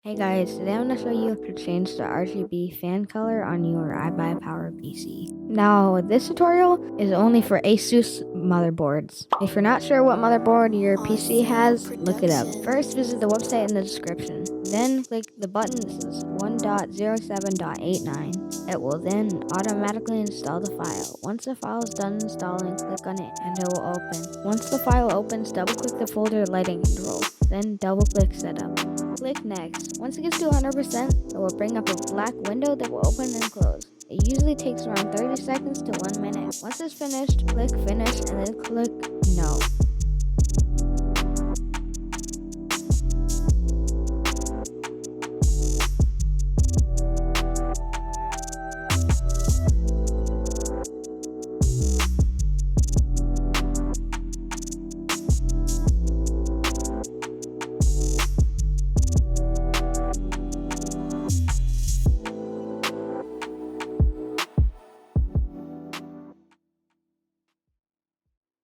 Hey guys, today I'm going to show you how to change the RGB fan color on your IBUYPOWER PC. Now, this tutorial is only for ASUS motherboards. If you're not sure what motherboard your PC has, look it up. First, visit the website in the description. Then click the button that says 1.07.89. It will then automatically install the file. Once the file is done installing, click on it and it will open. Once the file opens, double click the folder lighting control. Then double click setup. Click next. Once it gets to 100%, it will bring up a black window that will open and close. It usually takes around 30 seconds to 1 minute. Once it's finished, click finish and then click no.